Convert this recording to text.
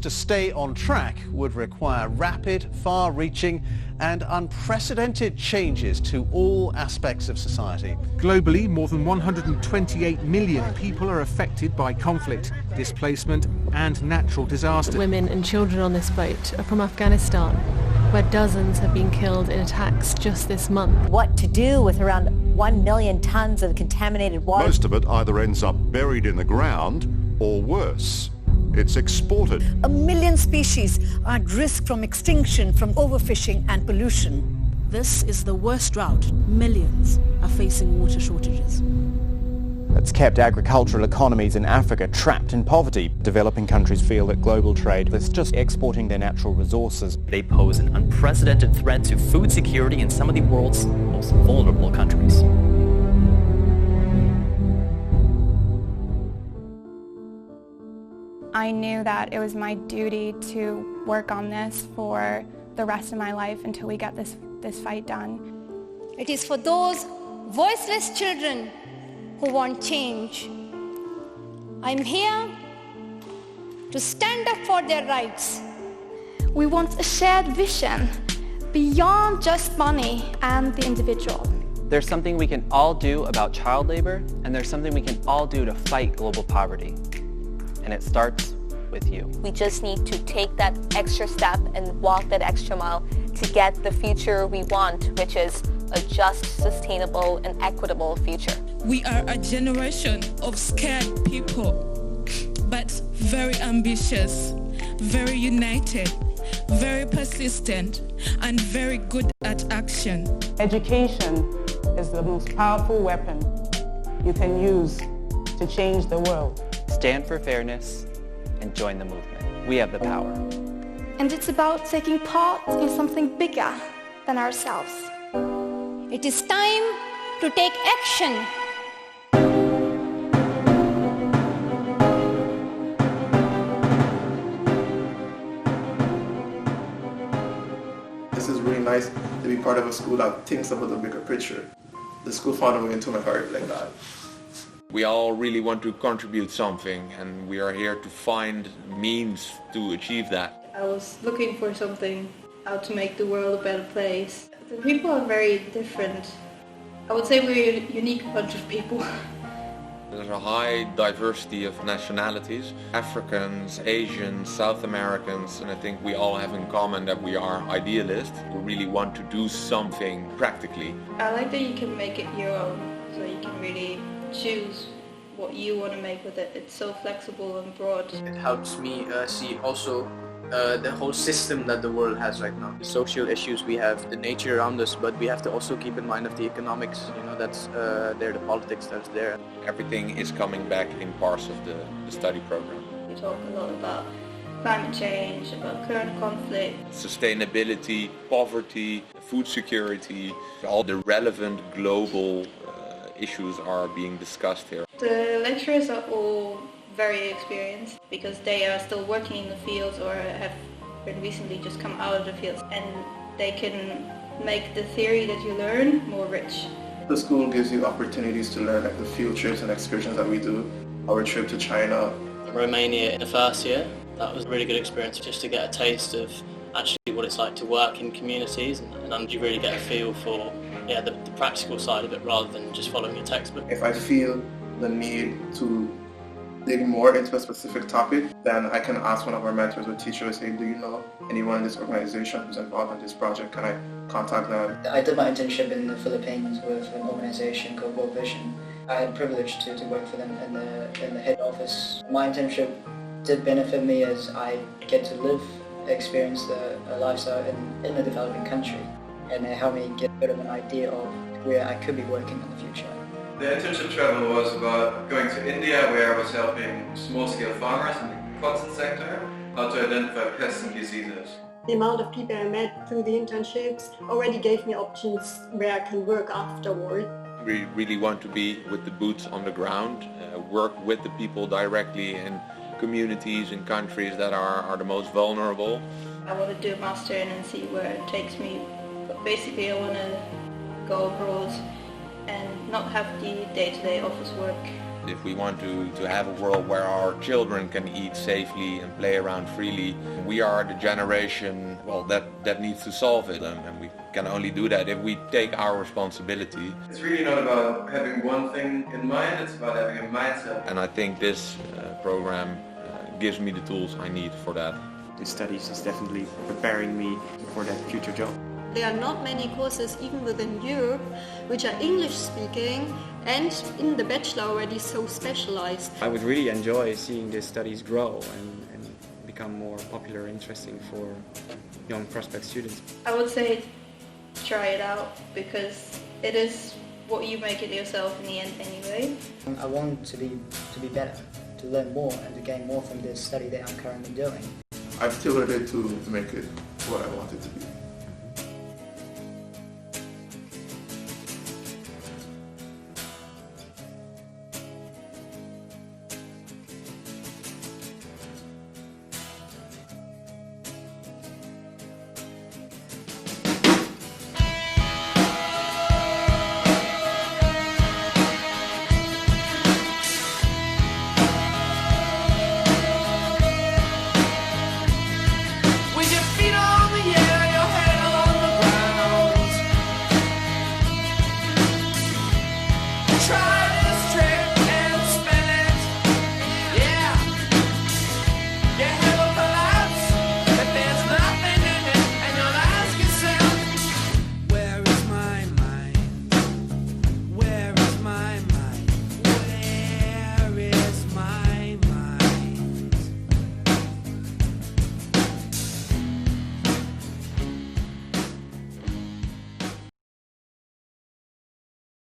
To stay on track would require rapid, far-reaching and unprecedented changes to all aspects of society. Globally, more than 128 million people are affected by conflict, displacement and natural disaster. Women and children on this boat are from Afghanistan, where dozens have been killed in attacks just this month. What to do with around 1 million tons of contaminated water? Most of it either ends up buried in the ground or worse, it's exported. 1 million species are at risk from extinction from overfishing and pollution. This is the worst drought. Millions are facing water shortages. It's kept agricultural economies in Africa trapped in poverty. Developing countries feel that global trade is just exporting their natural resources. They pose an unprecedented threat to food security in some of the world's most vulnerable countries. I knew that it was my duty to work on this for the rest of my life until we get this fight done. It is for those voiceless children who want change. I'm here to stand up for their rights. We want a shared vision beyond just money and the individual. There's something we can all do about child labor, and there's something we can all do to fight global poverty. And it starts with you. We just need to take that extra step and walk that extra mile to get the future we want, which is a just, sustainable, and equitable future. We are a generation of scared people, but very ambitious, very united, very persistent, and very good at action. Education is the most powerful weapon you can use to change the world. Stand for fairness and join the movement. We have the power. And it's about taking part in something bigger than ourselves. It is time to take action. This is really nice to be part of a school that thinks about the bigger picture. The school found a way into my heart like that. We all really want to contribute something, and we are here to find means to achieve that. I was looking for something, how to make the world a better place. The people are very different. I would say we're a unique bunch of people. There's a high diversity of nationalities, Africans, Asians, South Americans, and I think we all have in common that we are idealists. We really want to do something practically. I like that you can make it your own, so you can really choose what you want to make with it. It's so flexible and broad. It helps me see also the whole system that the world has right now. The social issues we have, the nature around us, but we have to also keep in mind of the economics, that's there, the politics that's there. Everything is coming back in parts of the study program. We talk a lot about climate change, about current conflict. Sustainability, poverty, food security, all the relevant global issues are being discussed here. The lecturers are all very experienced because they are still working in the fields or have been recently just come out of the fields, and they can make the theory that you learn more rich. The school gives you opportunities to learn like the field trips and excursions that we do. Our trip to China. Romania in the first year, that was a really good experience just to get a taste of actually what it's like to work in communities, and you really get a feel for the practical side of it rather than just following a textbook. If I feel the need to dig more into a specific topic, then I can ask one of our mentors or teachers, say, do you know anyone in this organization who's involved in this project? Can I contact them? I did my internship in the Philippines with an organization called World Vision. I had the privilege to work for them in the head office. My internship did benefit me as I get to experience a lifestyle in a developing country, and it helped me get a bit of an idea of where I could be working in the future. The internship travel was about going to India, where I was helping small-scale farmers in the cotton sector, how to identify pests and diseases. The amount of people I met through the internships already gave me options where I can work afterward. We really want to be with the boots on the ground, work with the people directly in communities and countries that are the most vulnerable. I want to do a master and see where it takes me, but basically I want to go abroad and not have the day-to-day office work If we want to have a world where our children can eat safely and play around freely, we are the generation, well, that needs to solve it, and we can only do that if we take our responsibility. It's really not about having one thing in mind, it's about having a mindset. And I think this program gives me the tools I need for that. This studies is definitely preparing me for that future job. There are not many courses, even within Europe, which are English speaking and in the bachelor already so specialized. I would really enjoy seeing these studies grow and become more popular, interesting for young prospect students. I would say try it out because it is what you make it yourself in the end anyway. I want to be better, to learn more and to gain more from this study that I'm currently doing. I've tailored it to make it what I want it to be.